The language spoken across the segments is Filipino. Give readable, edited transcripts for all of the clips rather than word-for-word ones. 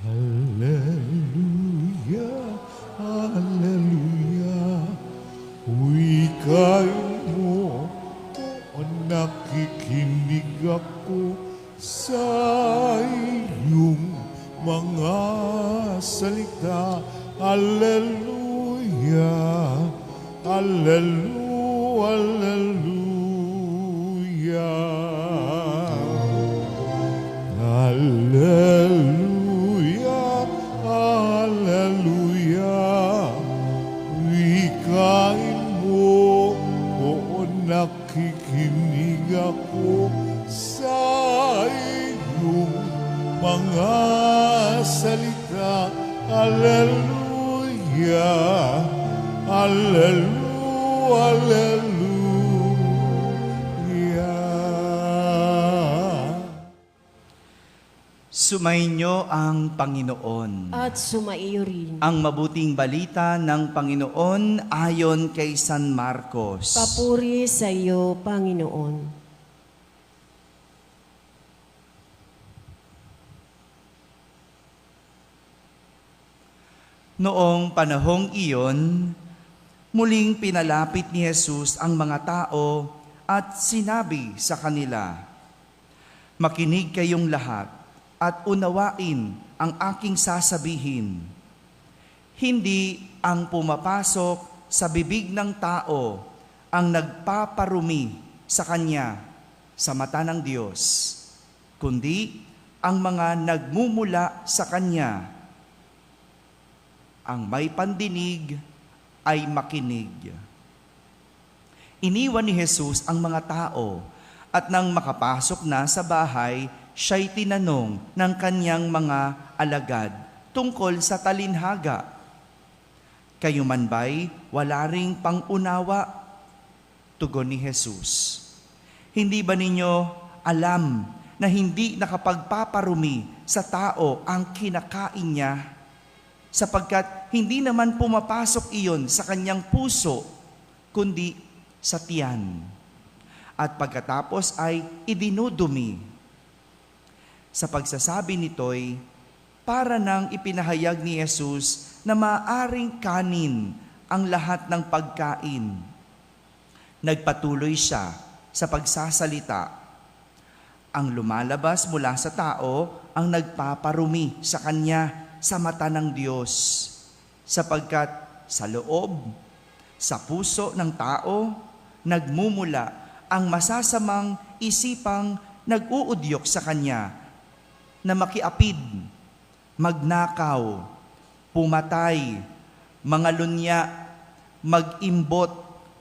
Hallelujah, Hallelujah. Wikain mo, o nakikinig ako sa iyong mga salita. Hallelujah, Hallelujah, Hallelujah. Hallelujah, Hallelujah. Wikain mo, o nakikinig ako sa iyong mga salita. Hallelujah, Hallelujah, Hallelujah. Sumainyo ang Panginoon. At sumaiyo rin. Ang mabuting balita ng Panginoon ayon kay San Marcos. Papuri sa iyo, Panginoon. Noong panahong iyon, muling pinalapit ni Jesus ang mga tao at sinabi sa kanila, "Makinig kayong lahat at unawain ang aking sasabihin. Hindi ang pumapasok sa bibig ng tao ang nagpaparumi sa kanya sa mata ng Diyos, kundi ang mga nagmumula sa kanya. Ang may pandinig ay makinig." Iniwan ni Jesus ang mga tao at nang makapasok na sa bahay, siya'y tinanong ng kanyang mga alagad tungkol sa talinhaga. "Kayo man ba'y wala ring pangunawa?" Tugon ni Jesus. "Hindi ba ninyo alam na hindi nakapagpaparumi sa tao ang kinakain niya, sapagkat hindi naman pumapasok iyon sa kanyang puso, kundi sa tiyan, at pagkatapos ay idinudumi? Sa pagsasabi nito'y para nang ipinahayag ni Jesus na maaring kanin ang lahat ng pagkain. Nagpatuloy siya sa pagsasalita. Ang lumalabas mula sa tao ang nagpaparumi sa kanya sa mata ng Diyos, sapagkat sa loob, sa puso ng tao, nagmumula ang masasamang isipang nag-uudyok sa kanya na makiapid, magnakaw, pumatay, mangalunya, mag-imbot,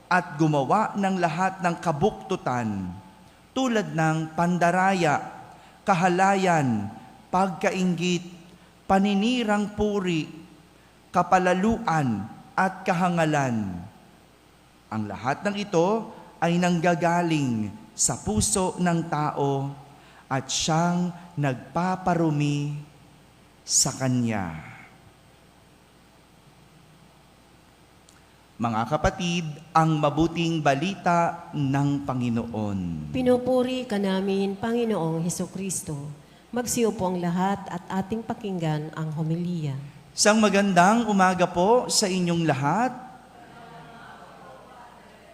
at gumawa ng lahat ng kabuktutan, tulad ng pandaraya, kahalayan, pagkainggit, paninirang puri, kapalaluan, at kahangalan. Ang lahat ng ito ay nanggagaling sa puso ng tao at siyang nagpaparumi sa kanya. Mga kapatid, ang mabuting balita ng Panginoon. Pinupuri ka namin, Panginoong Hesukristo. Magsiupo ang lahat at ating pakinggan ang homilya. Isang magandang umaga po sa inyong lahat.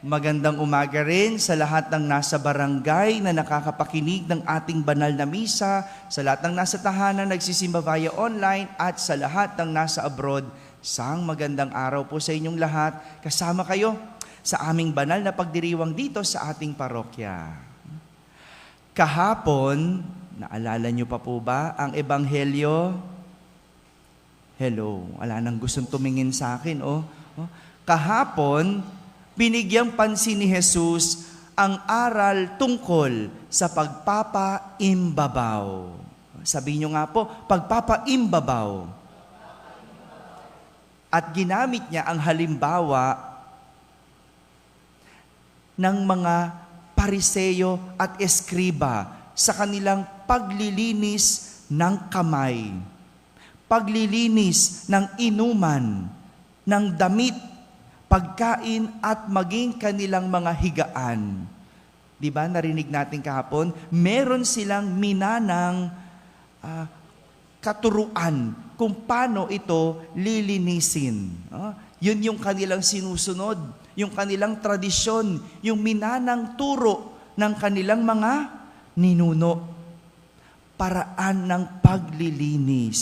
Magandang umaga rin sa lahat ng nasa barangay na nakakapakinig ng ating banal na misa, sa lahat ng nasa tahanan nagsisimba via online, at sa lahat ng nasa abroad. Isang magandang araw po sa inyong lahat. Kasama kayo sa aming banal na pagdiriwang dito sa ating parokya. Kahapon, naalala niyo pa po ba ang Ebanghelyo? Hello, wala nang gustong tumingin sa akin, oh. Kahapon, binigyang pansin ni Jesus ang aral tungkol sa pagpapaimbabaw. Sabihin niyo nga po, pagpapaimbabaw. At ginamit niya ang halimbawa ng mga Pariseyo at Eskriba sa kanilang paglilinis ng kamay, paglilinis ng inuman, ng damit, pagkain at maging kanilang mga higaan. Di ba, narinig natin kahapon, meron silang minanang katuruan kung paano ito lilinisin. Yun yung kanilang sinusunod, yung kanilang tradisyon, yung minanang turo ng kanilang mga ninuno. Paraan ng paglilinis.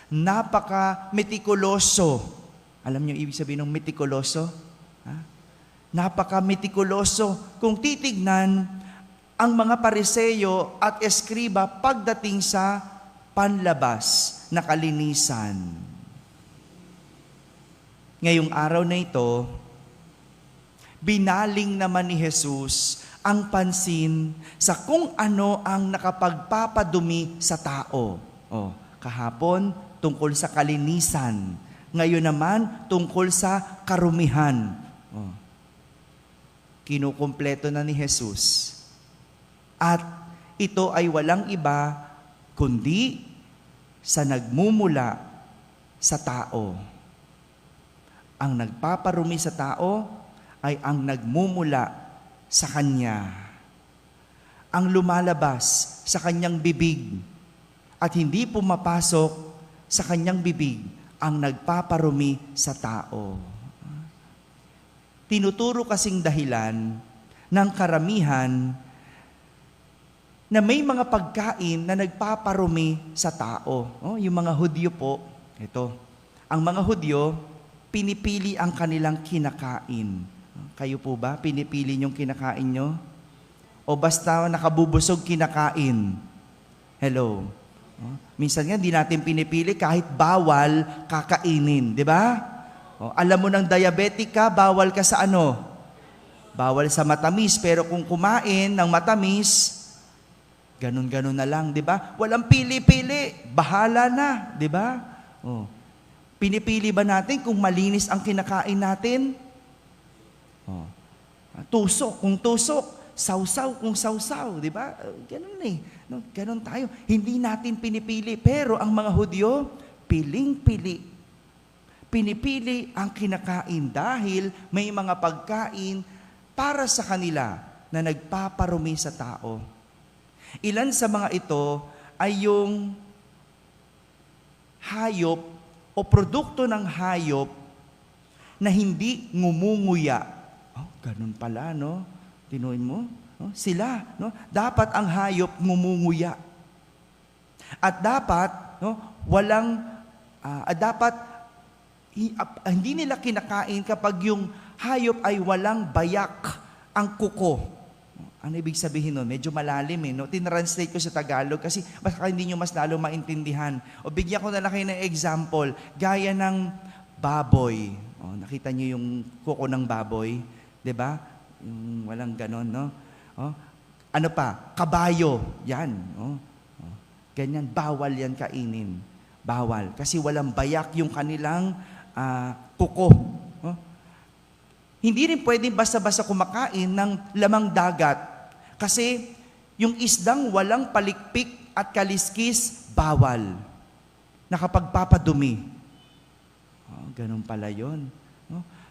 Napaka-metikuloso. Alam niyo ibig sabihin ng metikuloso? Napaka-metikuloso. Kung titignan ang mga Pariseyo at Eskriba pagdating sa panlabas na kalinisan. Ngayong araw na ito, binaling naman ni Jesus ang pansin sa kung ano ang nakapagpapadumi sa tao. Kahapon, tungkol sa kalinisan. Ngayon naman, tungkol sa karumihan. Kinukumpleto na ni Jesus. At ito ay walang iba kundi sa nagmumula sa tao. Ang nagpaparumi sa tao ay ang nagmumula sa Kanya. Ang lumalabas sa Kanyang bibig at hindi pumapasok sa Kanyang bibig ang nagpaparumi sa tao. Tinuturo kasing dahilan ng karamihan na may mga pagkain na nagpaparumi sa tao. Yung mga Hudyo po, ito. Ang mga Hudyo, pinipili ang kanilang kinakain. Kayo po ba, pinipili niyong kinakain nyo? O basta nakabubusog kinakain? Hello? Minsan nga, di natin pinipili kahit bawal kakainin. Di ba? Alam mo ng diabetic ka, bawal ka sa ano? Bawal sa matamis. Pero kung kumain ng matamis, ganun-ganun na lang, di ba? Walang pili-pili. Bahala na, di ba? Pinipili ba natin kung malinis ang kinakain natin? Tusok kung tusok. Sausaw kung sausaw, di ba? Ganun eh. Ganun tayo. Hindi natin pinipili. Pero ang mga Hudyo, piling-pili. Pinipili ang kinakain dahil may mga pagkain para sa kanila na nagpaparumi sa tao. Ilan sa mga ito ay yung hayop o produkto ng hayop na hindi ngumunguya. Ganun pala, no? Tinuin mo? Sila, no? Dapat ang hayop ngumunguya. At dapat, no, hindi nila kinakain kapag yung hayop ay walang bayak ang kuko. Ano ibig sabihin nun? Medyo malalim no? Tinranslate ko sa Tagalog kasi baka hindi nyo mas lalo maintindihan. O bigyan ko na lang kayo ng example. Gaya ng baboy. Nakita nyo yung kuko ng baboy? 'Di ba? Yung walang ganon, no? Ano pa? Kabayo. Yan. Ganyan. Bawal yan kainin. Bawal. Kasi walang bayak yung kanilang kuko. Hindi rin pwedeng basta-basta kumakain ng lamang dagat. Kasi yung isdang walang palikpik at kaliskis, bawal. Nakapagpapadumi. Ganun pala yun.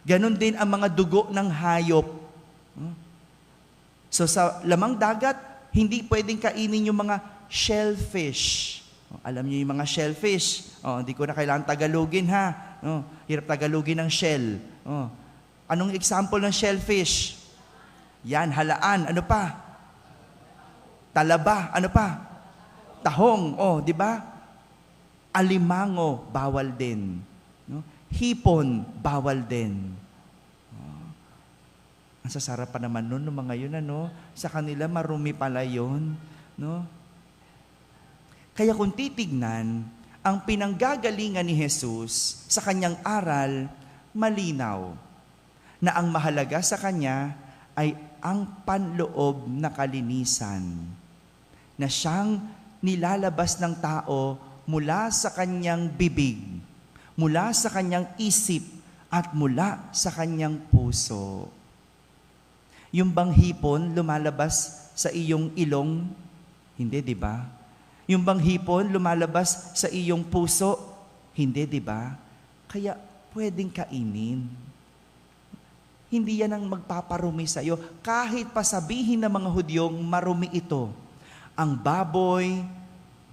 Ganun din ang mga dugo ng hayop. So sa lamang dagat, hindi pwedeng kainin yung mga shellfish. Alam niyo yung mga shellfish. Hindi ko na kailangan Tagalogin ha. Hirap Tagalogin ng shell. Anong example ng shellfish? Yan, halaan. Ano pa? Talaba. Ano pa? Tahong. Di ba? Alimango, bawal din. Hipon, bawal din. Ang sasarap pa naman nun, mga yun, sa kanila marumi pala yun. No? Kaya kung titignan, ang pinanggagalingan ni Jesus sa kanyang aral, malinaw na ang mahalaga sa kanya ay ang panloob na kalinisan na siyang nilalabas ng tao mula sa kanyang bibig, mula sa kanyang isip, at mula sa kanyang puso. Yung bang hipon lumalabas sa iyong ilong? Hindi, di ba? Yung bang hipon lumalabas sa iyong puso? Hindi, di ba? Kaya pwedeng kainin. Hindi yan ang magpaparumi sa iyo. Kahit pasabihin ng mga Hudyong marumi ito. Ang baboy,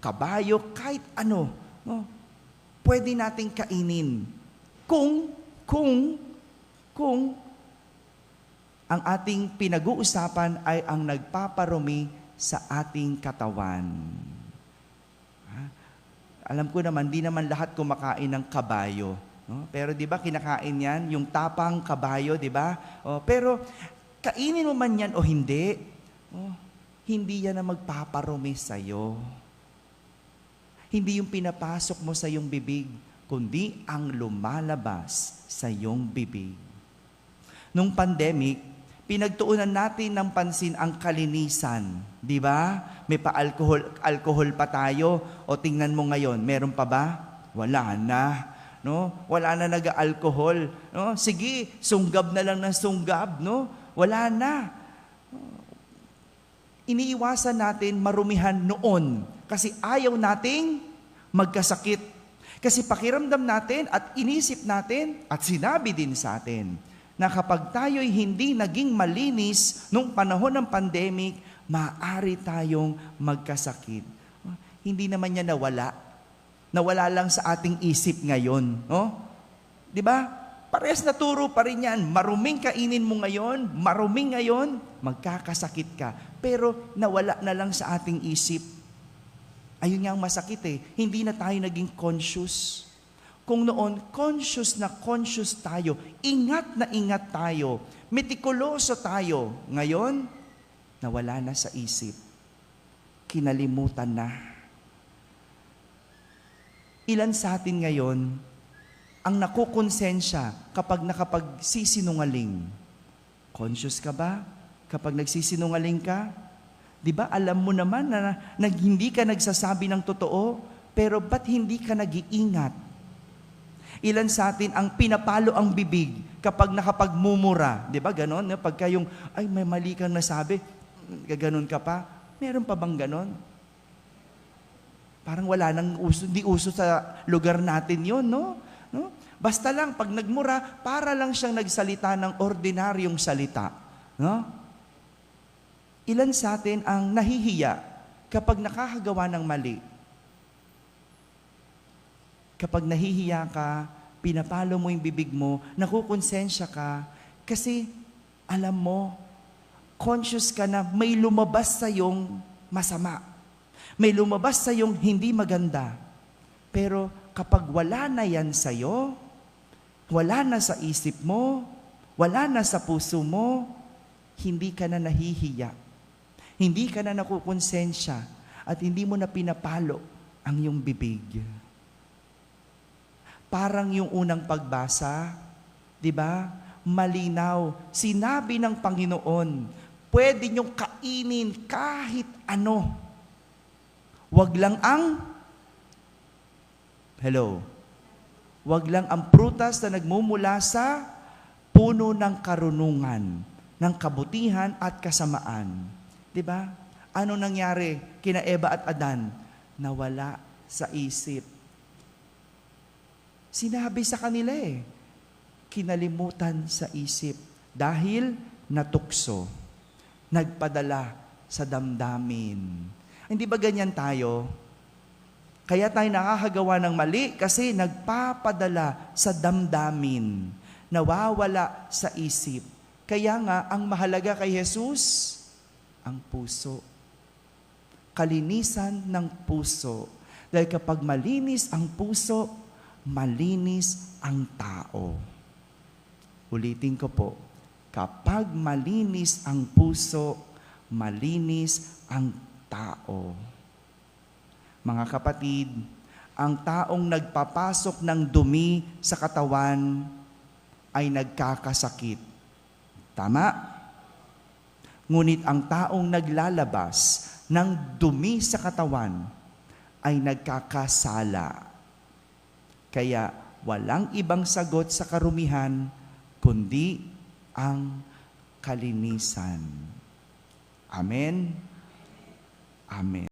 kabayo, kahit ano, no? Pwede nating kainin. Kung ang ating pinag-uusapan ay ang nagpaparumi sa ating katawan. Alam ko naman, di naman lahat kumakain ng kabayo. No? Pero di ba kinakain yan? Yung tapang kabayo, di ba? Pero kainin mo man yan o hindi, hindi yan na magpaparumi sa'yo. Hindi yung pinapasok mo sa iyong bibig, kundi ang lumalabas sa iyong bibig. Nung pandemic, pinagtuunan natin ng pansin ang kalinisan. Di ba? May pa-alcohol pa tayo. O tingnan mo ngayon, meron pa ba? Wala na. No? Wala na nag-alcohol. No? Sige, sunggab na lang ng sunggab. No? Wala na. Iniiwasan natin marumihan noon kasi ayaw nating magkasakit. Kasi pakiramdam natin at inisip natin at sinabi din sa atin na kapag tayo'y hindi naging malinis nung panahon ng pandemic, maaari tayong magkasakit. Hindi naman niya nawala. Nawala lang sa ating isip ngayon. No? Di ba? Parehas na turo pa rin yan. Maruming kainin mo ngayon, maruming ngayon, magkakasakit ka. Pero nawala na lang sa ating isip. Ayun nga ang masakit eh. Hindi na tayo naging conscious. Kung noon, conscious tayo, ingat tayo, metikuloso tayo. Ngayon, nawala na sa isip. Kinalimutan na. Ilan sa atin ngayon, ang nakukonsensya kapag nakapagsisinungaling? Conscious ka ba? Kapag nagsisinungaling ka? Di ba alam mo naman na hindi ka nagsasabi ng totoo, pero ba't hindi ka nag-iingat? Ilan sa atin ang pinapalo ang bibig kapag nakapagmumura. Di ba ganon? Pagka yung, ay may mali kang nasabi, gaganon ka pa. Meron pa bang ganon? Parang wala nang uso, di uso sa lugar natin yon, no? Basta lang, pag nagmura, para lang siyang nagsalita ng ordinaryong salita. No? Ilan sa atin ang nahihiya kapag nakakagawa ng mali? Kapag nahihiya ka, pinapalo mo yung bibig mo, nakukonsensya ka, kasi alam mo, conscious ka na may lumabas sa iyong masama. May lumabas sa iyong hindi maganda. Pero kapag wala na yan sa iyo, wala na sa isip mo, wala na sa puso mo, hindi ka na nahihiya. Hindi ka na nakukonsensya at hindi mo na pinapalo ang iyong bibig. Parang yung unang pagbasa, di ba? Malinaw. Sinabi ng Panginoon, pwede niyong kainin kahit ano. Wag lang ang, wag lang ang prutas na nagmumula sa puno ng karunungan, ng kabutihan at kasamaan. Di ba? Ano nangyari kina Eva at Adan? Nawala sa isip. Sinabi sa kanila kinalimutan sa isip dahil natukso, nagpadala sa damdamin. Hindi ba ganyan tayo? Kaya tayo nakakagawa ng mali kasi nagpapadala sa damdamin, nawawala sa isip. Kaya nga, ang mahalaga kay Jesus, ang puso. Kalinisan ng puso. Dahil kapag malinis ang puso, malinis ang tao. Ulitin ko po, kapag malinis ang puso, malinis ang tao. Mga kapatid, ang taong nagpapasok ng dumi sa katawan ay nagkakasakit. Tama? Ngunit ang taong naglalabas ng dumi sa katawan ay nagkakasala. Kaya walang ibang sagot sa karumihan, kundi ang kalinisan. Amen? Amen.